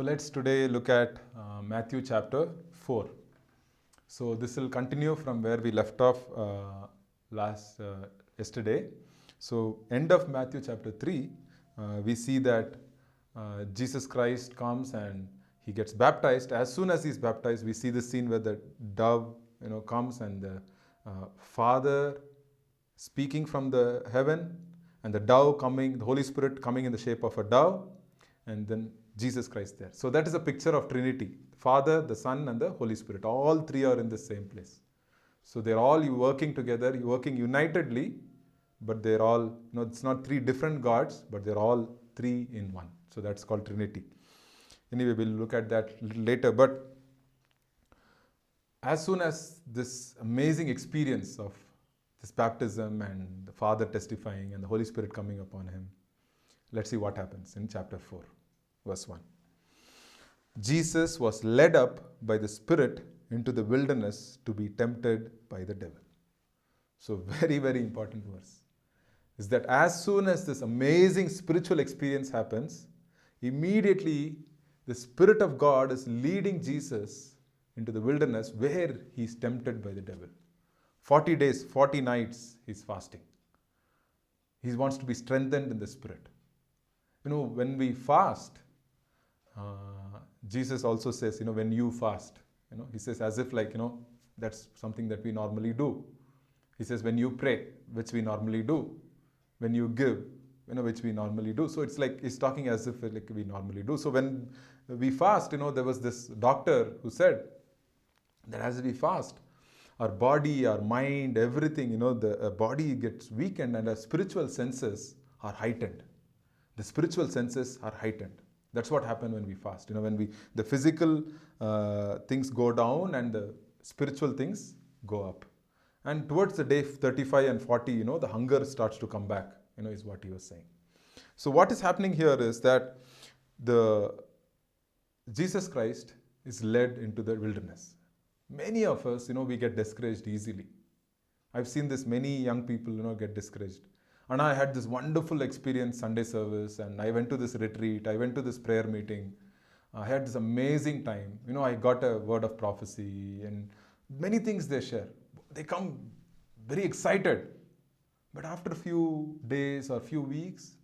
So let's today look at Matthew chapter 4. So this will continue from where we left off yesterday. So end of Matthew chapter 3, we see that Jesus Christ comes and he gets baptized. As soon as he's baptized, we see the scene where the dove comes and the Father speaking from the heaven, and the dove coming, the Holy Spirit coming in the shape of a dove, and then Jesus Christ there. So that is a picture of Trinity. Father, the Son, and the Holy Spirit. All three are in the same place. So they're all working together, working unitedly, but they're all, it's not three different gods, but they're all three in one. So that's called Trinity. Anyway, we'll look at that later. But as soon as this amazing experience of this baptism and the Father testifying and the Holy Spirit coming upon him, let's see what happens in chapter 4, verse 1. Jesus was led up by the Spirit into the wilderness to be tempted by the devil. So very, very important verse is that as soon as this amazing spiritual experience happens, immediately the Spirit of God is leading Jesus into the wilderness where he is tempted by the devil. 40 days, 40 nights he's fasting. He wants to be strengthened in the Spirit. When we fast, Jesus also says, when you fast, he says as if that's something that we normally do. He says when you pray, which we normally do. When you give, which we normally do. So it's like he's talking as if we normally do. So when we fast, there was this doctor who said that as we fast, our body, our mind, everything, the body gets weakened and our spiritual senses are heightened. The spiritual senses are heightened. That's what happens when we fast. When the physical things go down and the spiritual things go up. And towards the day 35 and 40, the hunger starts to come back, is what he was saying. So what is happening here is that Jesus Christ is led into the wilderness. Many of us, we get discouraged easily. I've seen this, many young people, get discouraged. And I had this wonderful experience, Sunday service, and I went to this retreat, I went to this prayer meeting. I had this amazing time. I got a word of prophecy and many things they share. They come very excited. But after a few days or few weeks,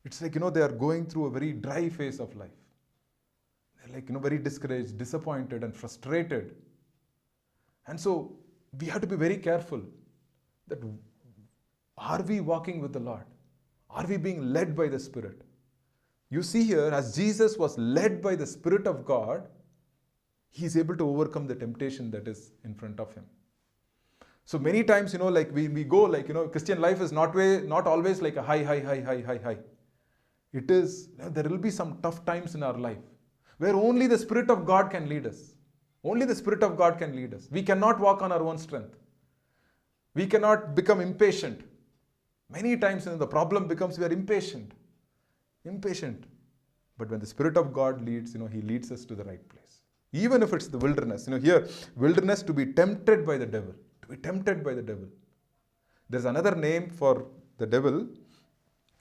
it's like, they are going through a very dry phase of life. They're like, very discouraged, disappointed and frustrated. And so we have to be very careful that are we walking with the Lord? Are we being led by the Spirit? You see here, as Jesus was led by the Spirit of God, he is able to overcome the temptation that is in front of him. So many times, we go Christian life is not always like a high. It is, there will be some tough times in our life where only the Spirit of God can lead us. Only the Spirit of God can lead us. We cannot walk on our own strength. We cannot become impatient. Many times the problem becomes we are impatient. But when the Spirit of God leads, he leads us to the right place. Even if it's the wilderness. Here, wilderness to be tempted by the devil. To be tempted by the devil. There's another name for the devil.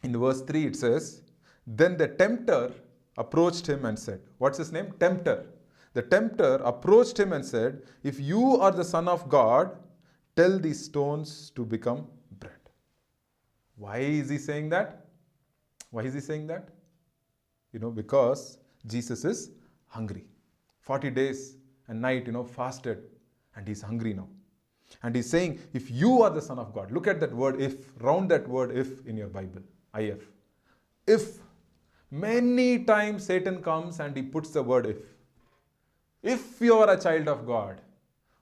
In verse 3 it says, then the tempter approached him and said, what's his name? Tempter. The tempter approached him and said, if you are the Son of God, tell these stones to become bread. Why is he saying that? Because Jesus is hungry. 40 days and night, fasted, and he's hungry now. And he's saying, if you are the Son of God, look at that word if, round that word if in your Bible, if. If. Many times Satan comes and he puts the word if. If you are a child of God,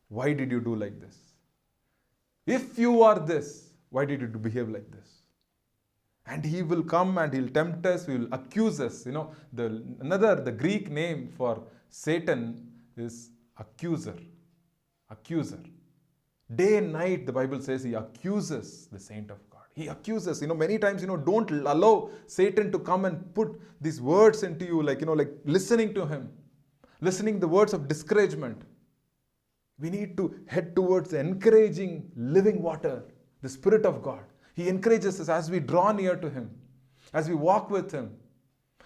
why did you do like this? If you are this, why did you behave like this? And he will come and he'll tempt us, he will accuse us. The Greek name for Satan is accuser. Accuser. Day and night, the Bible says he accuses the saint of God. He accuses, many times, don't allow Satan to come and put these words into you, like listening to him. Listening the words of discouragement. We need to head towards the encouraging living water, the Spirit of God. He encourages us as we draw near to him, as we walk with him.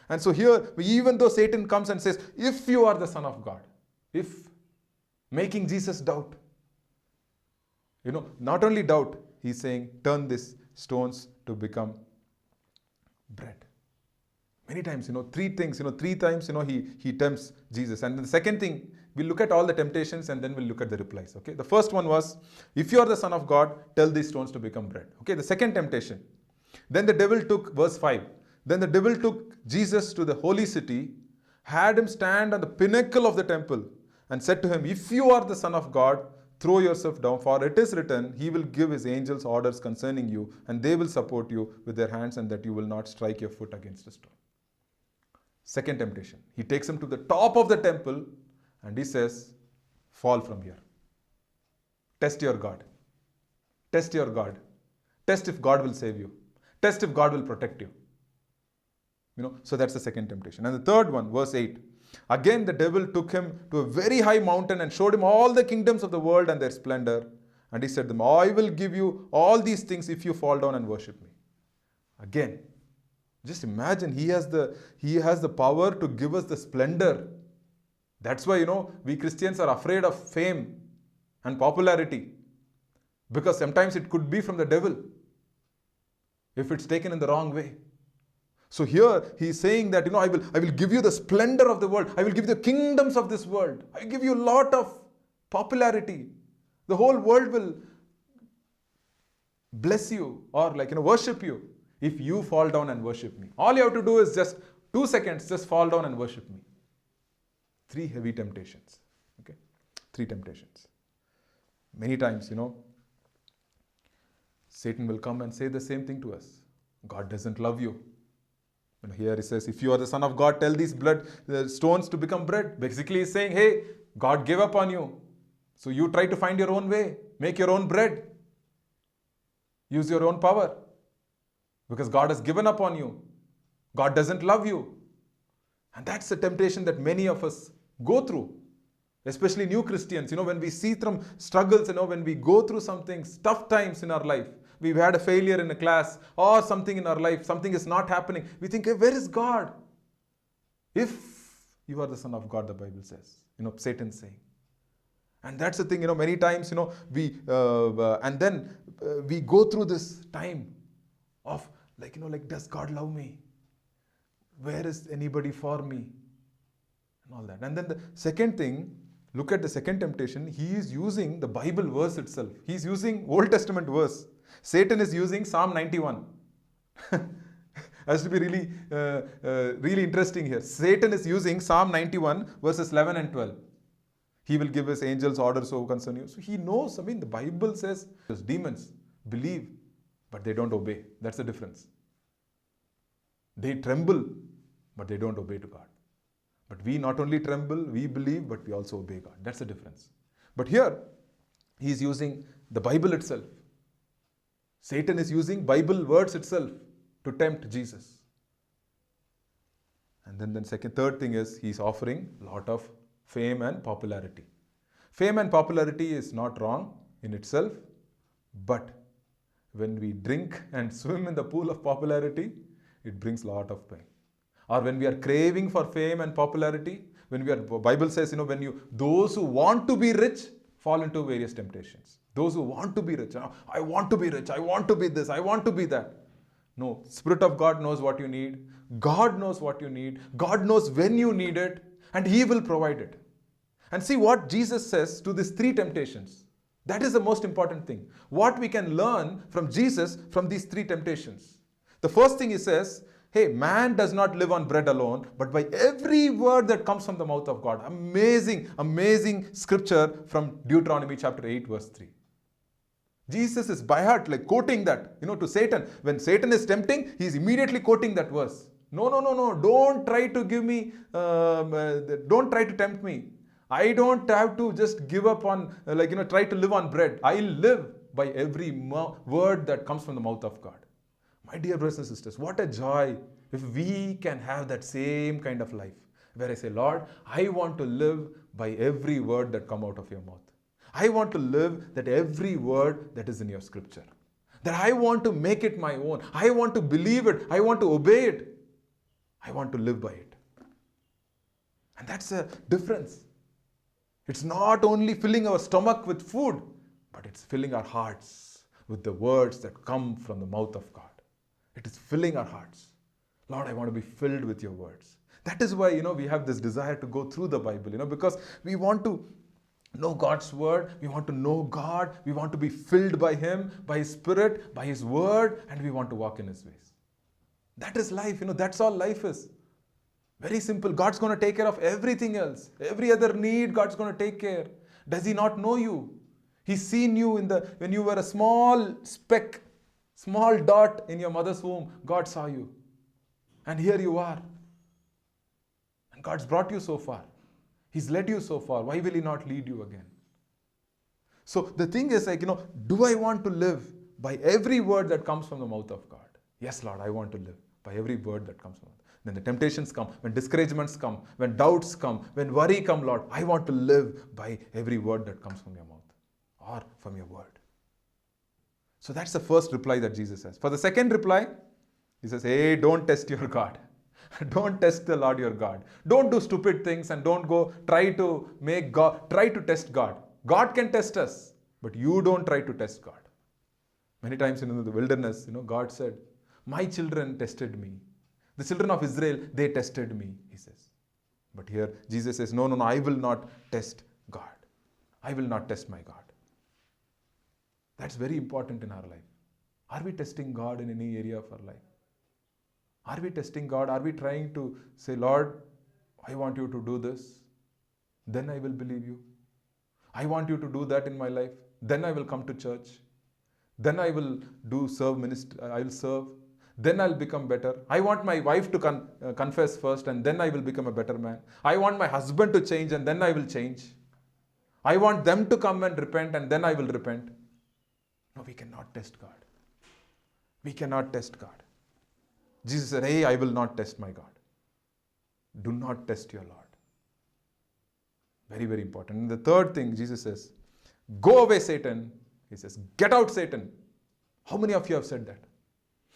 And so here, even though Satan comes and says, if you are the Son of God, if, making Jesus doubt. Not only doubt, he's saying, turn these stones to become bread. Many times, three things, three times, he tempts Jesus. And then the second thing, we'll look at all the temptations and then we'll look at the replies. Okay. The first one was, if you are the Son of God, tell these stones to become bread. Okay. The second temptation. Then the devil took, verse 5. Then the devil took Jesus to the holy city, had him stand on the pinnacle of the temple, and said to him, if you are the Son of God, throw yourself down, for it is written, he will give his angels orders concerning you, and they will support you with their hands, and that you will not strike your foot against a stone. Second temptation. He takes him to the top of the temple, and he says, fall from here. Test your God. Test your God. Test if God will save you. Test if God will protect you. So that's the second temptation. And the third one, verse 8. Again, the devil took him to a very high mountain and showed him all the kingdoms of the world and their splendor. And he said to them, I will give you all these things if you fall down and worship me. Again, just imagine, he has the power to give us the splendor. That's why, we Christians are afraid of fame and popularity. Because sometimes it could be from the devil if it's taken in the wrong way. So here he's saying that, I will give you the splendor of the world. I will give you the kingdoms of this world. I will give you a lot of popularity. The whole world will bless you or worship you if you fall down and worship me. All you have to do is just 2 seconds, just fall down and worship me. 3 heavy temptations. Okay, 3 temptations. Many times, Satan will come and say the same thing to us. God doesn't love you. Here he says, if you are the Son of God, tell these stones to become bread. Basically he's saying, hey, God gave up on you. So you try to find your own way. Make your own bread. Use your own power. Because God has given up on you. God doesn't love you. And that's the temptation that many of us go through. Especially new Christians. When we see some struggles, when we go through something, tough times in our life. We've had a failure in a class or something in our life. Something is not happening. We think, hey, where is God? If you are the Son of God, the Bible says. Satan's saying. And that's the thing, many times, we go through this time of does God love me? Where is anybody for me? And all that. And then the second thing, look at the second temptation. He is using the Bible verse itself. He's using Old Testament verse. Satan is using Psalm 91. Has to be really interesting here. Satan is using Psalm 91 verses 11 and 12. He will give his angels orders over concern you. So he knows, the Bible says demons believe, but they don't obey. That's the difference. They tremble, but they don't obey to God. But we not only tremble, we believe, but we also obey God. That's the difference. But here, he is using the Bible itself. Satan is using Bible words itself to tempt Jesus. And then third thing is he's offering a lot of fame and popularity. Fame and popularity is not wrong in itself, but when we drink and swim in the pool of popularity, it brings a lot of pain. Or when we are craving for fame and popularity, Bible says, those who want to be rich fall into various temptations. Those who want to be rich, I want to be rich, I want to be this, I want to be that. No, Spirit of God knows what you need. God knows what you need. God knows when you need it, and He will provide it. And see what Jesus says to these 3 temptations. That is the most important thing. What we can learn from Jesus from these 3 temptations. The first thing He says, hey, man does not live on bread alone, but by every word that comes from the mouth of God. Amazing, amazing scripture from Deuteronomy chapter 8 verse 3. Jesus is by heart quoting that, to Satan. When Satan is tempting, he is immediately quoting that verse. No. Don't try to give me, don't try to tempt me. I don't have to just give up on, try to live on bread. I live by every word that comes from the mouth of God. My dear brothers and sisters, what a joy if we can have that same kind of life. Where I say, Lord, I want to live by every word that comes out of your mouth. I want to live that every word that is in your scripture. That I want to make it my own. I want to believe it. I want to obey it. I want to live by it. And that's a difference. It's not only filling our stomach with food, but it's filling our hearts with the words that come from the mouth of God. It is filling our hearts. Lord, I want to be filled with your words. That is why, we have this desire to go through the Bible, because we want to know God's word, we want to know God, we want to be filled by Him, by His Spirit, by His word, and we want to walk in His ways. That is life, that's all life is. Very simple. God's going to take care of everything else. Every other need, God's going to take care. Does He not know you? He's seen you when you were a small speck, small dot in your mother's womb. God saw you. And here you are. And God's brought you so far. He's led you so far. Why will He not lead you again? So the thing is do I want to live by every word that comes from the mouth of God? Yes, Lord, I want to live by every word that comes from God. When the temptations come, when discouragements come, when doubts come, when worry come, Lord, I want to live by every word that comes from your mouth or from your word. So that's the first reply that Jesus has. For the second reply, He says, hey, don't test your God. Don't test the Lord your God. Don't do stupid things and don't go try to test God. God can test us, but you don't try to test God. Many times in the wilderness, God said, my children tested me. The children of Israel, they tested me, He says. But here Jesus says, no, I will not test God. I will not test my God. That's very important in our life. Are we testing God in any area of our life? Are we testing God? Are we trying to say, Lord, I want you to do this, then I will believe you. I want you to do that in my life, then I will come to church. Then I will serve ministry. I will serve. Then I'll become better. I want my wife to confess first and then I will become a better man. I want my husband to change and then I will change. I want them to come and repent and then I will repent. No, we cannot test God. We cannot test God. Jesus said, hey, I will not test my God. Do not test your Lord. Very, very important. And the third thing, Jesus says, go away, Satan. He says, get out, Satan. How many of you have said that?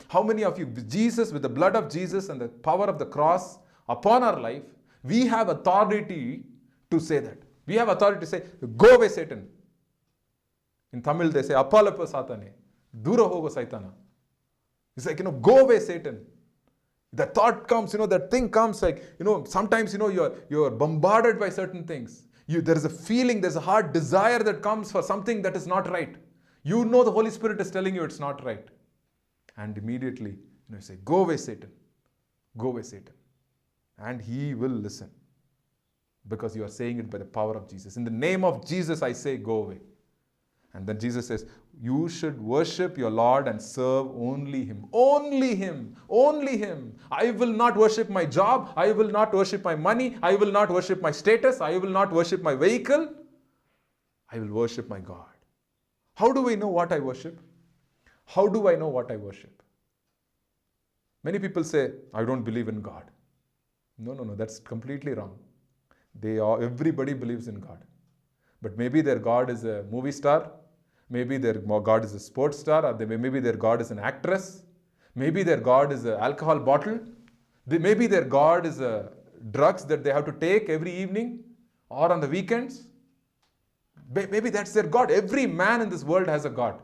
How many of you, Jesus, with the blood of Jesus and the power of the cross upon our life, we have authority to say that. We have authority to say, go away, Satan. In Tamil, they say, Appalappa Satane, Dura hogo Saitana. It's like, go away, Satan. The thought comes, that thing comes like, sometimes, you're bombarded by certain things. There is a feeling, there's a heart desire that comes for something that is not right. The Holy Spirit is telling you it's not right. And immediately, you say, go away, Satan. Go away, Satan. And he will listen. Because you are saying it by the power of Jesus. In the name of Jesus, I say, go away. And then Jesus says, you should worship your Lord and serve only Him. Only Him. Only Him. I will not worship my job. I will not worship my money. I will not worship my status. I will not worship my vehicle. I will worship my God. How do we know what I worship? How do I know what I worship? Many people say, I don't believe in God. No, that's completely wrong. Everybody believes in God. But maybe their God is a movie star. Maybe their God is a sports star. Or maybe their God is an actress. Maybe their God is an alcohol bottle. Maybe their God is drugs that they have to take every evening or on the weekends. Maybe that's their God. Every man in this world has a God.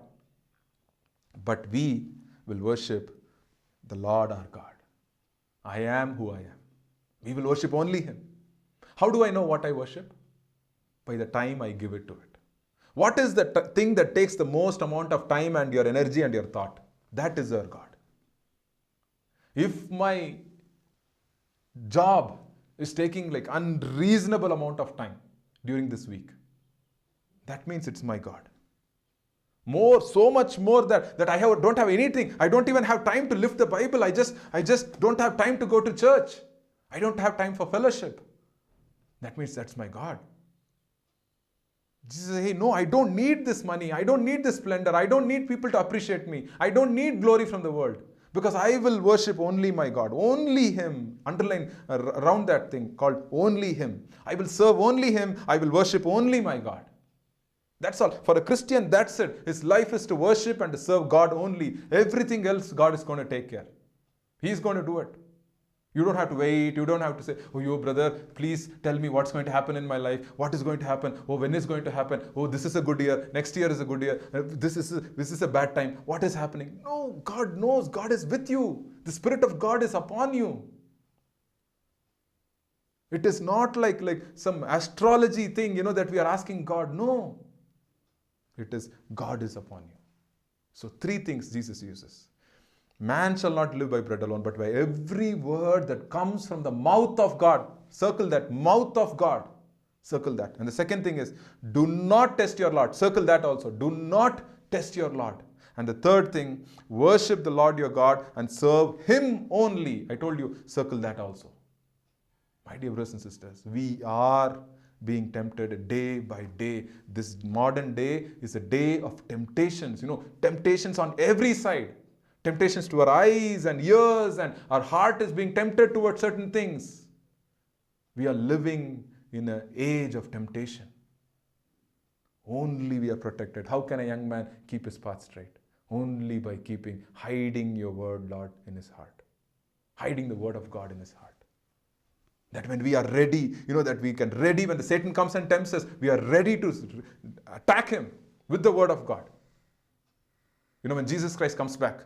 But we will worship the Lord our God. I am who I am. We will worship only Him. How do I know what I worship? By the time I give it to it. What is the thing that takes the most amount of time and your energy and your thought? That is our God. If my job is taking like unreasonable amount of time during this week, that means it's my God. So much more that I don't have anything. I don't even have time to lift the Bible. I just don't have time to go to church. I don't have time for fellowship. That means that's my God. Jesus says, hey, no, I don't need this money. I don't need this splendor. I don't need people to appreciate me. I don't need glory from the world. Because I will worship only my God. Only Him. Underline around that thing called only Him. I will serve only Him. I will worship only my God. That's all. For a Christian, that's it. His life is to worship and to serve God only. Everything else, God is going to take care. He's going to do it. You don't have to wait. You don't have to say, oh, yo, brother, please tell me what's going to happen in my life. What is going to happen? Oh, when is going to happen? Oh, this is a good year. Next year is a good year. This is a bad time. What is happening? No, God knows. God is with you. The Spirit of God is upon you. It is not like some astrology thing, that we are asking God. No. It is God is upon you. So 3 things Jesus uses. Man shall not live by bread alone, but by every word that comes from the mouth of God. Circle that, mouth of God. Circle that. And the second thing is, do not test your Lord. Circle that also. Do not test your Lord. And the third thing, worship the Lord your God and serve Him only. I told you, circle that also. My dear brothers and sisters, we are being tempted day by day. This modern day is a day of temptations. Temptations on every side. Temptations to our eyes and ears, and our heart is being tempted towards certain things. We are living in an age of temptation. Only we are protected. How can a young man keep his path straight? Only by hiding your word, Lord, in his heart. Hiding the word of God in his heart. That when we are ready, that we can ready when the Satan comes and tempts us, we are ready to attack him with the word of God. When Jesus Christ comes back,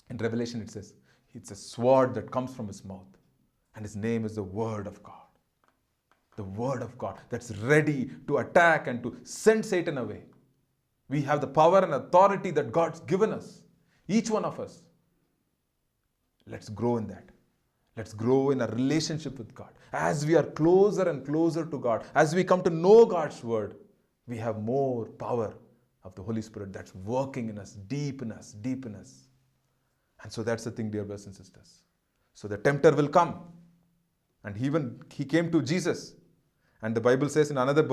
in Revelation it says, it's a sword that comes from his mouth. And his name is the Word of God. The Word of God that's ready to attack and to send Satan away. We have the power and authority that God's given us. Each one of us. Let's grow in that. Let's grow in a relationship with God. As we are closer and closer to God, as we come to know God's Word, we have more power of the Holy Spirit that's working in us, deep in us, deep in us. And so that's the thing, dear brothers and sisters. So the tempter will come. And he came to Jesus. And the Bible says in another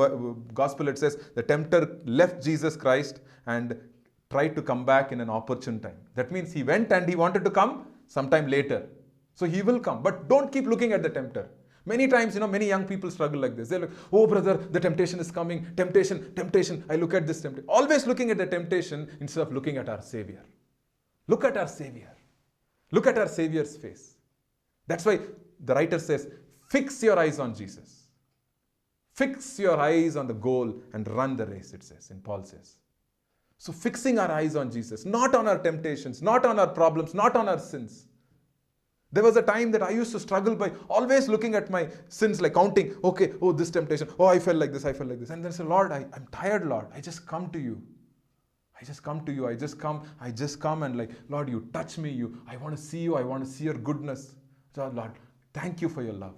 gospel, it says the tempter left Jesus Christ and tried to come back in an opportune time. That means he went and he wanted to come sometime later. So he will come. But don't keep looking at the tempter. Many times, many young people struggle like this. They're like, oh brother, the temptation is coming. Temptation. I look at this temptation. Always looking at the temptation instead of looking at our Savior. Look at our Savior. Look at our Savior's face. That's why the writer says, fix your eyes on Jesus. Fix your eyes on the goal and run the race, it says, and Paul says. So fixing our eyes on Jesus, not on our temptations, not on our problems, not on our sins. There was a time that I used to struggle by always looking at my sins, like counting, okay, oh, this temptation, oh, I felt like this. And then I say, Lord, I'm tired, Lord. I just come to you. I just come and Lord, you touch me. I want to see you. I want to see your goodness. So, Lord, thank you for your love.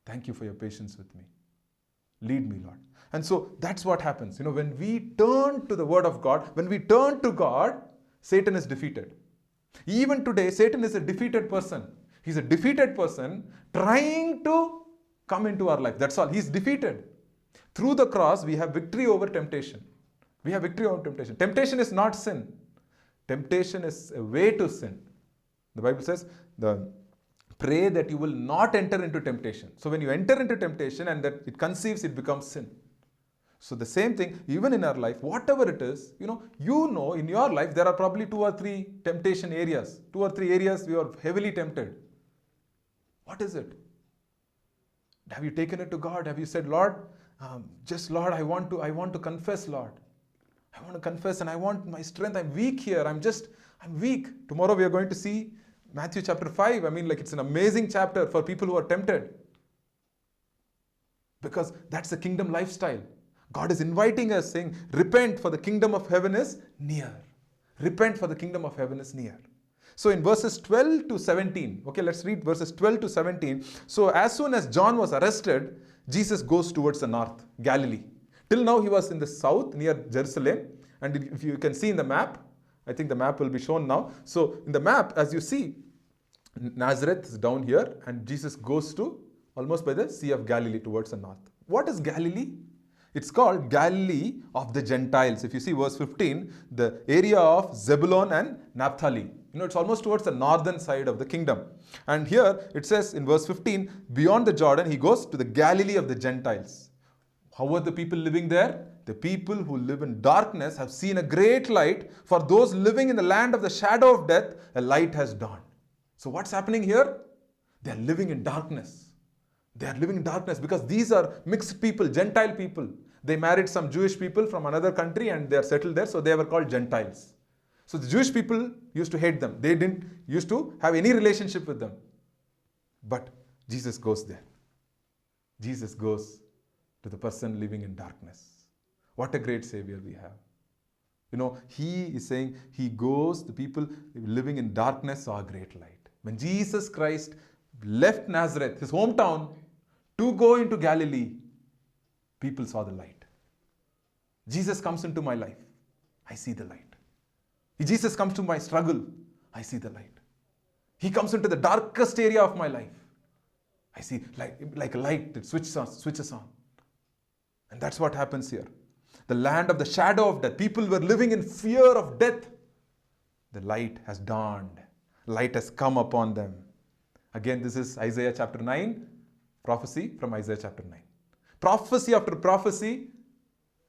Thank you for your patience with me. Lead me, Lord. And so that's what happens. When we turn to the Word of God, when we turn to God, Satan is defeated. Even today, Satan is a defeated person. He's a defeated person trying to come into our life. That's all. He's defeated. Through the cross, we have victory over temptation. We have victory over temptation. Temptation is not sin. Temptation is a way to sin. The Bible says, pray that you will not enter into temptation. So when you enter into temptation and that it conceives, it becomes sin. So the same thing, even in our life, whatever it is, in your life, there are probably 2 or 3 temptation areas. 2 or 3 areas you are heavily tempted. What is it? Have you taken it to God? Have you said, Lord, Lord, I want to confess, Lord. I want to confess and I want my strength. I'm weak here. I'm weak. Tomorrow we are going to see Matthew chapter 5. It's an amazing chapter for people who are tempted. Because that's the kingdom lifestyle. God is inviting us, saying, repent, for the kingdom of heaven is near. Repent, for the kingdom of heaven is near. So in verses 12 to 17, okay, let's read verses 12 to 17. So as soon as John was arrested, Jesus goes towards the north, Galilee. Till now he was in the south, near Jerusalem. And if you can see in the map, I think the map will be shown now. So in the map, as you see, Nazareth is down here, and Jesus goes to almost by the Sea of Galilee towards the north. What is Galilee? It's called Galilee of the Gentiles. If you see verse 15, the area of Zebulun and Naphtali. It's almost towards the northern side of the kingdom. And here it says in verse 15, beyond the Jordan, he goes to the Galilee of the Gentiles. How are the people living there? The people who live in darkness have seen a great light. For those living in the land of the shadow of death, a light has dawned. So what's happening here? They are living in darkness. They are living in darkness because these are mixed people, Gentile people. They married some Jewish people from another country and they are settled there, so they were called Gentiles. So the Jewish people used to hate them. They didn't used to have any relationship with them. But Jesus goes there. Jesus goes to the person living in darkness. What a great Savior we have. You know, he is saying he goes, the people living in darkness saw a great light. When Jesus Christ left Nazareth, his hometown, to go into Galilee, people saw the light. Jesus comes into my life. I see the light. Jesus comes to my struggle. I see the light. He comes into the darkest area of my life. I see like a light that switches on. And that's what happens here. The land of the shadow of death. People were living in fear of death. The light has dawned. Light has come upon them. Again, this is Isaiah chapter 9, prophecy from Isaiah chapter 9. Prophecy after prophecy,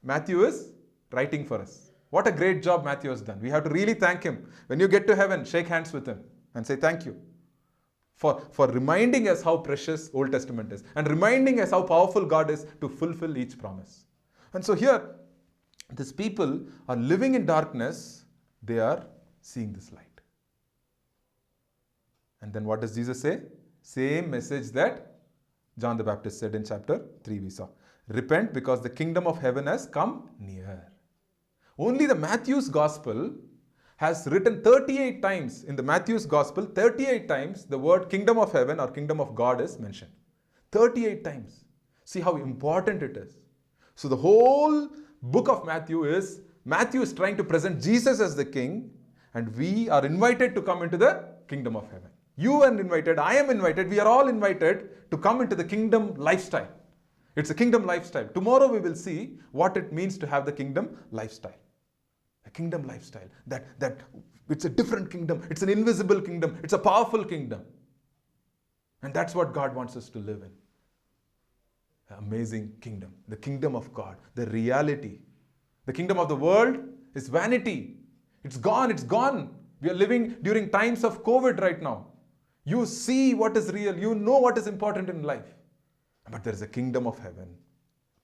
Matthew is writing for us. What a great job Matthew has done. We have to really thank him. When you get to heaven, shake hands with him and say thank you for reminding us how precious Old Testament is and reminding us how powerful God is to fulfill each promise. And so here, these people are living in darkness. They are seeing this light. And then what does Jesus say? Same message that John the Baptist said in chapter 3 we saw. Repent because the kingdom of heaven has come near. Only the Matthew's gospel has written 38 times. In the Matthew's gospel, 38 times the word kingdom of heaven or kingdom of God is mentioned. 38 times. See how important it is. So the whole book of Matthew is trying to present Jesus as the king, and we are invited to come into the kingdom of heaven. You are invited, I am invited, we are all invited to come into the kingdom lifestyle. It's a kingdom lifestyle. Tomorrow we will see what it means to have the kingdom lifestyle. A kingdom lifestyle. That it's a different kingdom. It's an invisible kingdom. It's a powerful kingdom. And that's what God wants us to live in. An amazing kingdom. The kingdom of God. The reality. The kingdom of the world is vanity. It's gone. It's gone. We are living during times of COVID right now. You see what is real. You know what is important in life. But there is a kingdom of heaven,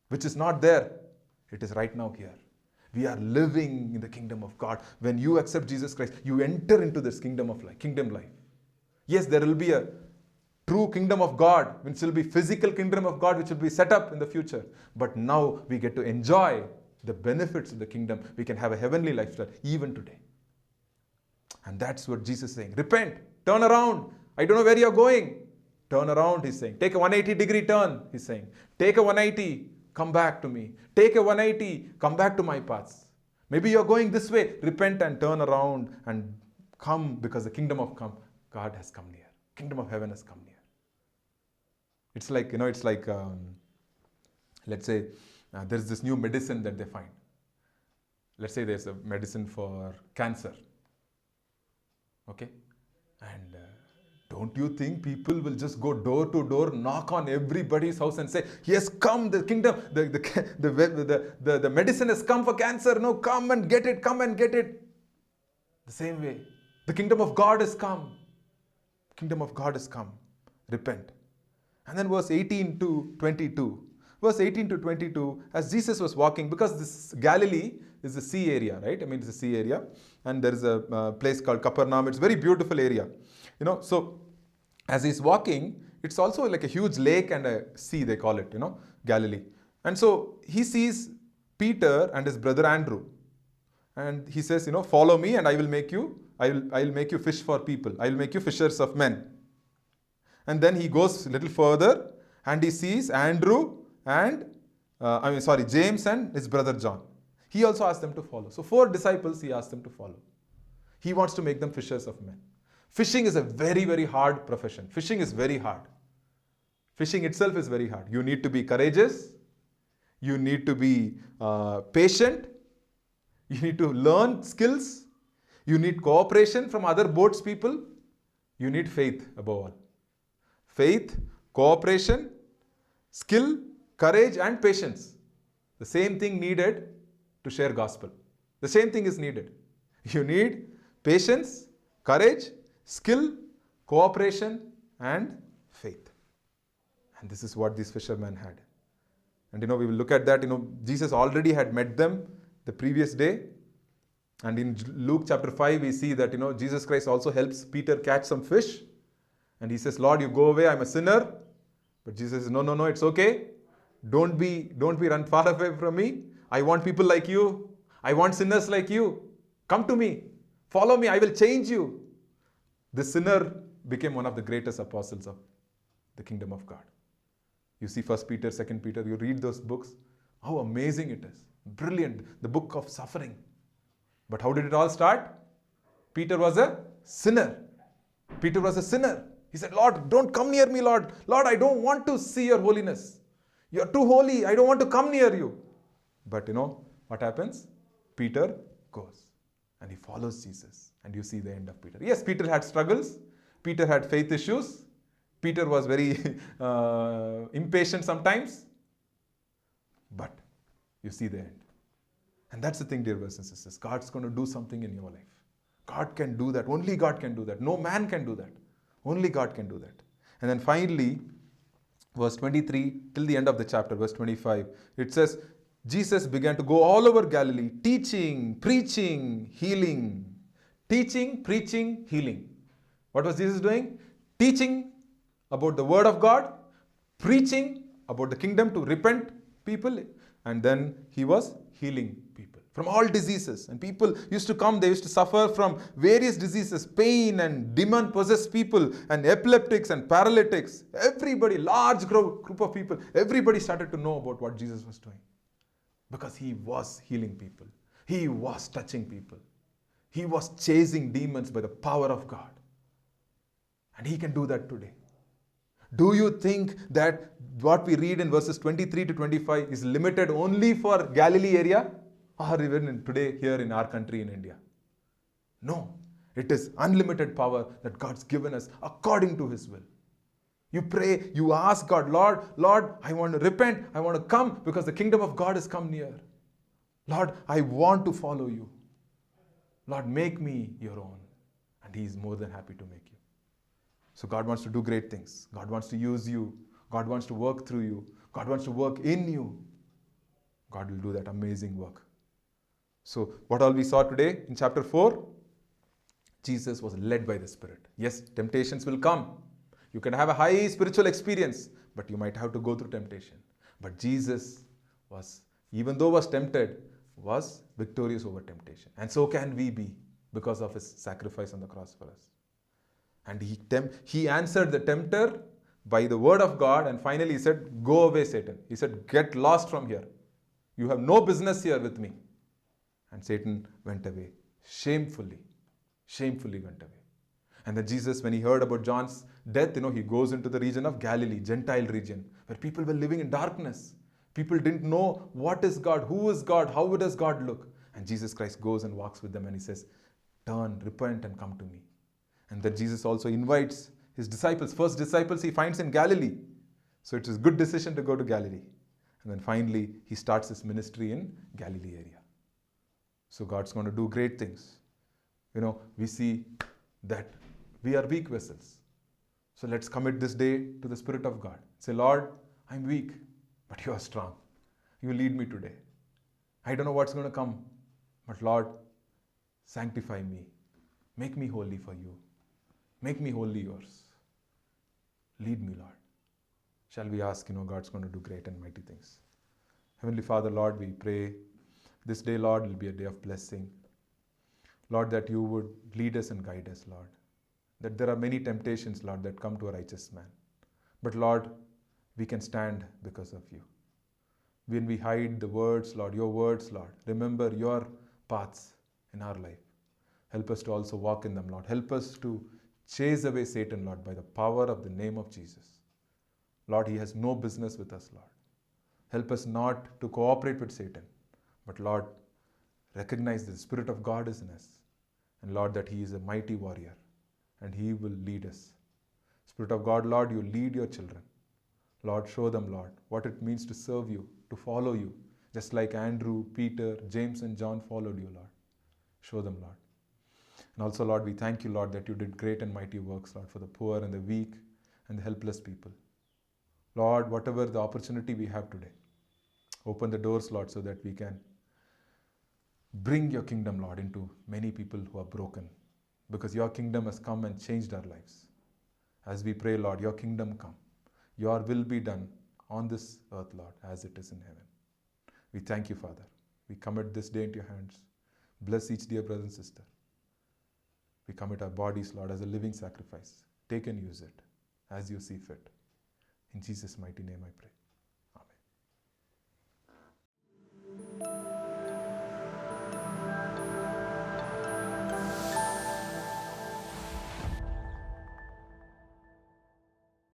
which is not there. It is right now here. We are living in the kingdom of God. When you accept Jesus Christ, you enter into this kingdom of life, kingdom life. Yes, there will be a true kingdom of God, which will be physical kingdom of God, which will be set up in the future. But now we get to enjoy the benefits of the kingdom. We can have a heavenly lifestyle even today. And that's what Jesus is saying. Repent, turn around. I don't know where you're going. Turn around, he's saying. Take a 180-degree turn, he's saying. Take a 180, come back to me. Take a 180, come back to my paths. Maybe you're going this way. Repent and turn around and come, because the kingdom of God has come near. Kingdom of heaven has come near. It's like, let's say there's this new medicine that they find. Let's say there's a medicine for cancer. Okay? And don't you think people will just go door to door, knock on everybody's house and say, yes, come, the kingdom, the medicine has come for cancer. No, come and get it, come and get it. The same way, the kingdom of God has come. Kingdom of God has come. Repent. And then verse 18 to 22. Verse 18 to 22, as Jesus was walking, because this Galilee is a sea area, right? I mean, it's a sea area. And there is a place called Capernaum. It's a very beautiful area. So as he's walking, it's also like a huge lake and a sea, they call it, Galilee. And so he sees Peter and his brother Andrew. And he says, follow me and I will make you fish for people. I will make you fishers of men. And then he goes a little further and he sees Andrew and, James and his brother John. He also asked them to follow. So 4 disciples he asked them to follow. He wants to make them fishers of men. Fishing is a very, very hard profession. Fishing is very hard. Fishing itself is very hard. You need to be courageous. You need to be patient. You need to learn skills. You need cooperation from other boats people. You need faith above all. Faith, cooperation, skill, courage and patience. The same thing needed to share gospel. The same thing is needed. You need patience, courage, skill, cooperation and faith. And this is what these fishermen had. And we will look at that. Jesus already had met them the previous day. And in Luke chapter 5, we see that, Jesus Christ also helps Peter catch some fish. And he says, Lord, you go away, I'm a sinner. But Jesus says, no, it's okay. Don't be run far away from me. I want people like you. I want sinners like you. Come to me. Follow me. I will change you. This sinner became one of the greatest apostles of the kingdom of God. You see 1 Peter, 2 Peter, you read those books. How amazing it is. Brilliant. The book of suffering. But how did it all start? Peter was a sinner. Peter was a sinner. He said, Lord, don't come near me, Lord. Lord, I don't want to see your holiness. You are too holy. I don't want to come near you. But what happens? Peter goes and he follows Jesus. And you see the end of Peter. Yes, Peter had struggles. Peter had faith issues. Peter was very impatient sometimes. But you see the end. And that's the thing, dear brothers and sisters. God's going to do something in your life. God can do that. Only God can do that. No man can do that. Only God can do that. And then finally, verse 23 till the end of the chapter, verse 25, it says, Jesus began to go all over Galilee, teaching, preaching, healing. Teaching, preaching, healing. What was Jesus doing? Teaching about the word of God, preaching about the kingdom to repent people, and then he was healing people from all diseases. And people used to come, they used to suffer from various diseases, pain and demon-possessed people and epileptics and paralytics. Everybody, large group of people, everybody started to know about what Jesus was doing. Because he was healing people. He was touching people. He was chasing demons by the power of God. And he can do that today. Do you think that what we read in verses 23 to 25 is limited only for Galilee area? Or even today here in our country in India? No. It is unlimited power that God's given us according to his will. You pray, you ask God, Lord, I want to repent, I want to come because the kingdom of God has come near. Lord, I want to follow you. Lord, make me your own. And he is more than happy to make you. So God wants to do great things. God wants to use you. God wants to work through you. God wants to work in you. God will do that amazing work. So what all we saw today in chapter 4, Jesus was led by the Spirit. Yes, temptations will come. You can have a high spiritual experience, but you might have to go through temptation. But Jesus was, even though was tempted, was victorious over temptation. And so can we be because of his sacrifice on the cross for us. And he answered the tempter by the word of God, and finally he said, go away, Satan. He said, get lost from here. You have no business here with me. And Satan went away. Shamefully went away. And then Jesus, when he heard about John's death, he goes into the region of Galilee, Gentile region, where people were living in darkness. People didn't know what is God, who is God, how does God look. And Jesus Christ goes and walks with them and he says, turn, repent and come to me. And then Jesus also invites his disciples. First disciples he finds in Galilee. So it is a good decision to go to Galilee. And then finally he starts his ministry in Galilee area. So God's going to do great things. We see that we are weak vessels. So let's commit this day to the Spirit of God. Say, Lord, I'm weak, but you are strong. You lead me today. I don't know what's going to come, but Lord, sanctify me. Make me holy for you. Make me wholly yours. Lead me, Lord. Shall we ask, God's going to do great and mighty things. Heavenly Father, Lord, we pray this day, Lord, will be a day of blessing. Lord, that you would lead us and guide us, Lord. That there are many temptations, Lord, that come to a righteous man. But Lord, we can stand because of you. When we hide the words, Lord, your words, Lord, remember your paths in our life. Help us to also walk in them, Lord. Help us to chase away Satan, Lord, by the power of the name of Jesus. Lord, he has no business with us, Lord. Help us not to cooperate with Satan, but Lord, recognize that the Spirit of God is in us. And Lord, that he is a mighty warrior and he will lead us. Spirit of God, Lord, you lead your children. Lord, show them, Lord, what it means to serve you, to follow you, just like Andrew, Peter, James, and John followed you, Lord. Show them, Lord. And also, Lord, we thank you, Lord, that you did great and mighty works, Lord, for the poor and the weak, and the helpless people. Lord, whatever the opportunity we have today, open the doors, Lord, so that we can bring your kingdom, Lord, into many people who are broken. Because your kingdom has come and changed our lives. As we pray, Lord, your kingdom come. Your will be done on this earth, Lord, as it is in heaven. We thank you, Father. We commit this day into your hands. Bless each dear brother and sister. We commit our bodies, Lord, as a living sacrifice. Take and use it as you see fit. In Jesus' mighty name I pray.